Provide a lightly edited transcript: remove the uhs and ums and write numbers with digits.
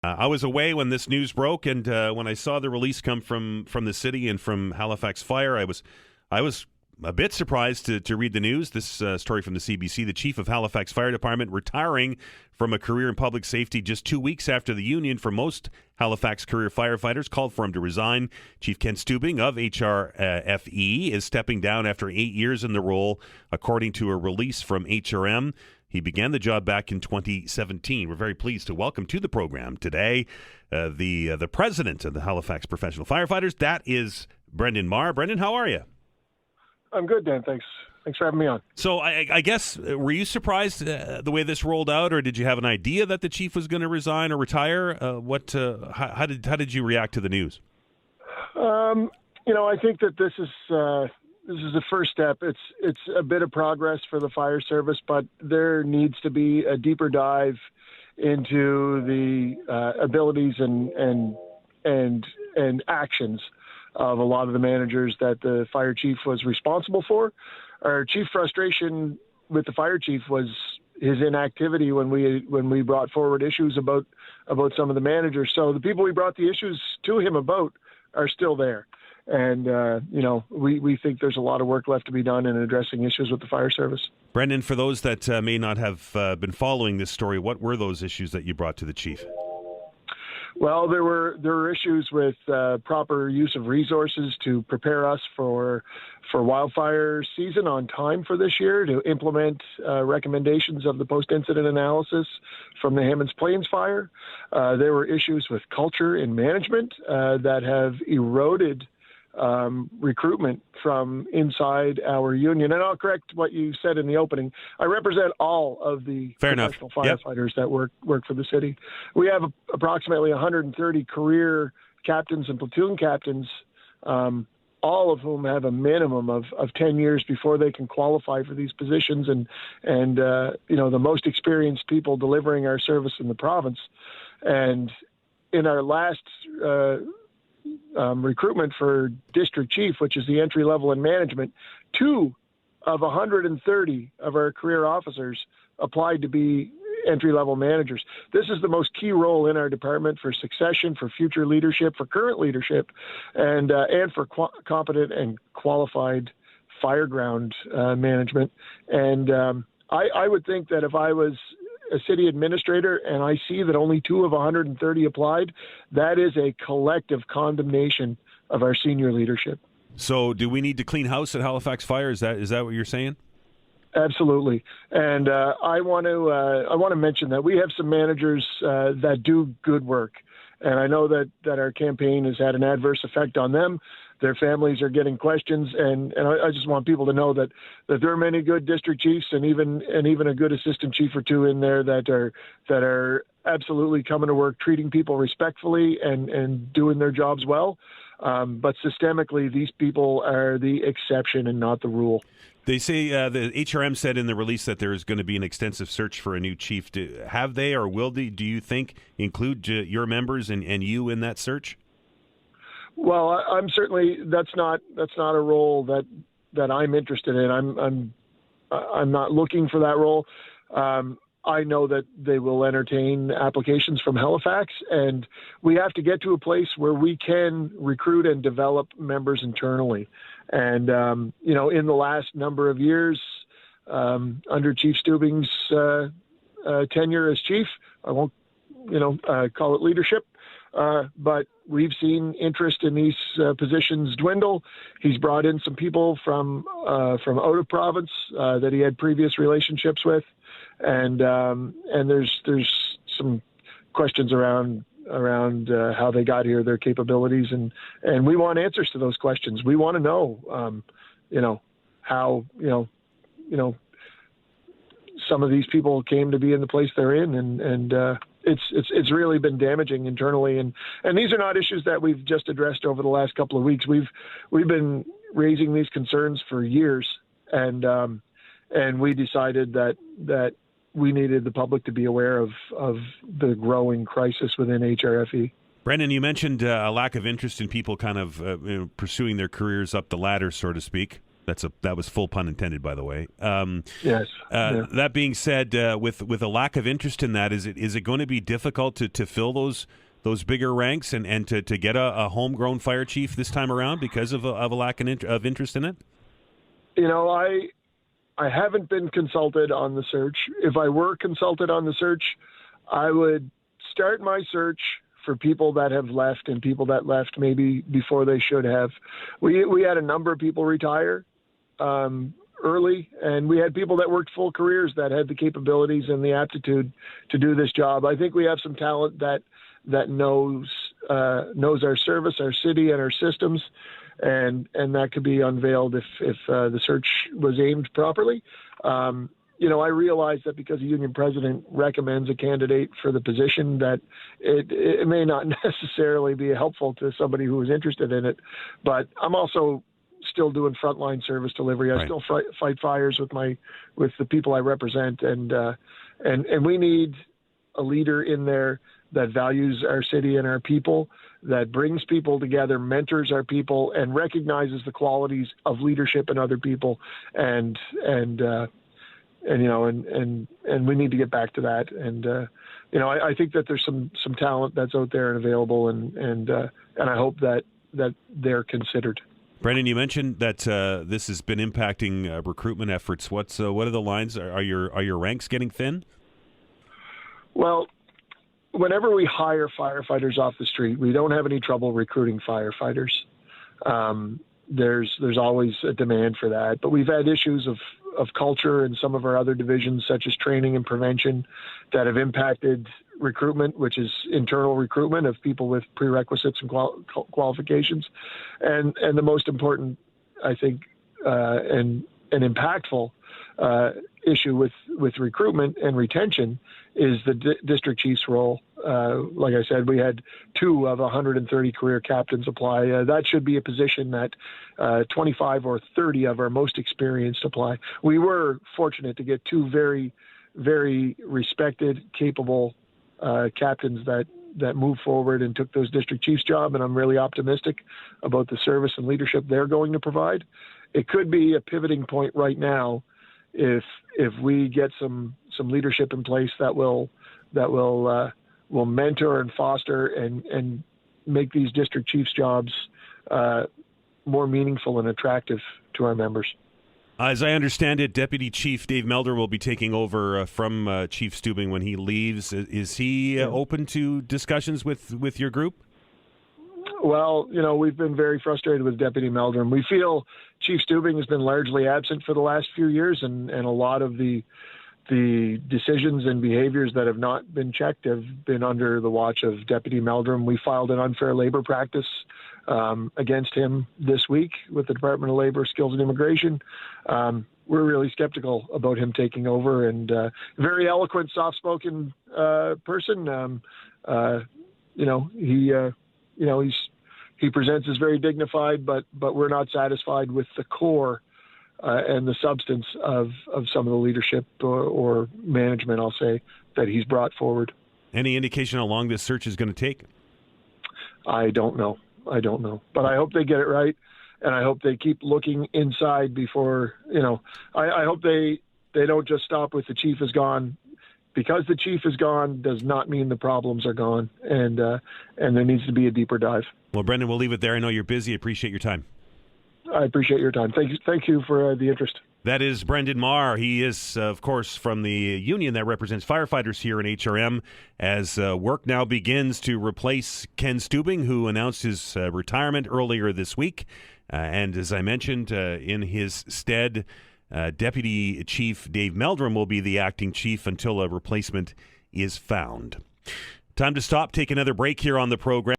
I was away when this news broke, and when I saw the release come from the city and from Halifax Fire, I was a bit surprised to read the news. This story from the CBC: the chief of Halifax Fire Department retiring from a career in public safety just 2 weeks after the union for most Halifax career firefighters called for him to resign. Chief Ken Stubing of HRFE is stepping down after 8 years in the role, according to a release from HRM. He began the job back in 2017. We're very pleased to welcome to the program today the president of the Halifax Professional Firefighters. That is Brendan Meagher. Brendan, how are you? I'm good, Dan. Thanks for having me on. So I guess, were you surprised the way this rolled out, or did you have an idea that the chief was going to resign or retire? How did you react to the news? I think that this is the first step. It's a bit of progress for the fire service, but there needs to be a deeper dive into the abilities and actions of a lot of the managers that the fire chief was responsible for. Our chief frustration with the fire chief was his inactivity when we brought forward issues about some of the managers. So the people we brought the issues to him about are still there. And, we think there's a lot of work left to be done in addressing issues with the fire service. Brendan, for those that may not have been following this story, what were those issues that you brought to the chief? Well, there were issues with proper use of resources to prepare us for wildfire season on time for this year, to implement recommendations of the post-incident analysis from the Hammonds Plains fire. There were issues with culture and management that have eroded recruitment from inside our union. And I'll correct what you said in the opening. I represent all of the professional firefighters that work for the city. We have approximately 130 career captains and platoon captains, all of whom have a minimum of 10 years before they can qualify for these positions, and the most experienced people delivering our service in the province. And in our last recruitment for district chief, which is the entry level in management, 2 of 130 of our career officers applied to be entry level managers. This is the most key role in our department for succession, for future leadership, for current leadership, and for competent and qualified fireground management. And I would think that if I was a city administrator and I see that only 2 of 130 applied, that is a collective condemnation of our senior leadership. So do we need to clean house at Halifax Fire? Is that what you're saying? Absolutely. And I want to mention that we have some managers that do good work. And I know that our campaign has had an adverse effect on them. Their families are getting questions, and I just want people to know that there are many good district chiefs and even a good assistant chief or 2 in there that are absolutely coming to work, treating people respectfully and doing their jobs well. But systemically, these people are the exception and not the rule. They say the HRM said in the release that there is going to be an extensive search for a new chief. Have they, or will they, do you think, include your members and you in that search? Well, I'm certainly that's not a role that I'm interested in. I'm not looking for that role. I know that they will entertain applications from Halifax, and we have to get to a place where we can recruit and develop members internally. And, in the last number of years, under Chief Stubing's tenure as chief, I won't, call it leadership, but we've seen interest in these positions dwindle. He's brought in some people from out of province that he had previous relationships with, and there's some questions around how they got here, their capabilities, and we want answers to those questions. We want to know, how some of these people came to be in the place they're in, and it's really been damaging internally, and these are not issues that we've just addressed over the last couple of weeks. We've been raising these concerns for years, and we decided that we needed the public to be aware of the growing crisis within HRFE. Brendan, you mentioned a lack of interest in people kind of pursuing their careers up the ladder, so to speak. That was full pun intended, by the way. Yes. Yeah. That being said, with a lack of interest in that, is it going to be difficult to fill those bigger ranks and to get a homegrown fire chief this time around because of a lack of interest in it? I haven't been consulted on the search. If I were consulted on the search, I would start my search for people that have left and people that left maybe before they should have. We had a number of people retire early, and we had people that worked full careers that had the capabilities and the aptitude to do this job. I think we have some talent that knows our service, our city, and our systems, and that could be unveiled if the search was aimed properly. I realize that because a union president recommends a candidate for the position, that it may not necessarily be helpful to somebody who is interested in it. But I'm also still doing frontline service delivery. I still fight fires with the people I represent, and we need a leader in there that values our city and our people, that brings people together, mentors our people, and recognizes the qualities of leadership in other people, and we need to get back to that. And I think that there's some talent that's out there and available, and I hope that they're considered. Brendan, you mentioned that this has been impacting recruitment efforts. What are the lines? Are your ranks getting thin? Well, whenever we hire firefighters off the street, we don't have any trouble recruiting firefighters. There's always a demand for that, but we've had issues of culture in some of our other divisions, such as training and prevention, that have impacted recruitment, which is internal recruitment of people with prerequisites and qualifications. And the most important, I think, and impactful issue with recruitment and retention is the district chief's role. Like I said, we had 2 of 130 career captains apply. That should be a position that 25 or 30 of our most experienced apply. We were fortunate to get 2 very, very respected, capable captains that moved forward and took those district chief's job, and I'm really optimistic about the service and leadership they're going to provide. It could be a pivoting point right now if we get some leadership in place that will mentor and foster and make these district chiefs' jobs more meaningful and attractive to our members. As I understand it, Deputy Chief Dave Meagher will be taking over from Chief Stubing when he leaves. Is he open to discussions with your group? Well, we've been very frustrated with Deputy Meldrum. We feel Chief Stubing has been largely absent for the last few years, and a lot of the decisions and behaviors that have not been checked have been under the watch of Deputy Meldrum. We filed an unfair labor practice against him this week with the Department of Labor, Skills and Immigration. We're really skeptical about him taking over, and very eloquent, soft-spoken person. He presents as very dignified, but we're not satisfied with the core and the substance of some of the leadership or management, I'll say, that he's brought forward. Any indication how long this search is going to take? I don't know. But I hope they get it right, and I hope they keep looking inside before, I hope they don't just stop with the chief is gone. Because the chief is gone does not mean the problems are gone, and there needs to be a deeper dive. Well, Brendan, we'll leave it there. I know you're busy. I appreciate your time. I appreciate your time. Thank you for the interest. That is Brendan Meagher. He is, of course, from the union that represents firefighters here in HRM, as work now begins to replace Ken Stubing, who announced his retirement earlier this week. And as I mentioned, in his stead, Deputy Chief Dave Meldrum will be the acting chief until a replacement is found. Time to stop, take another break here on the program.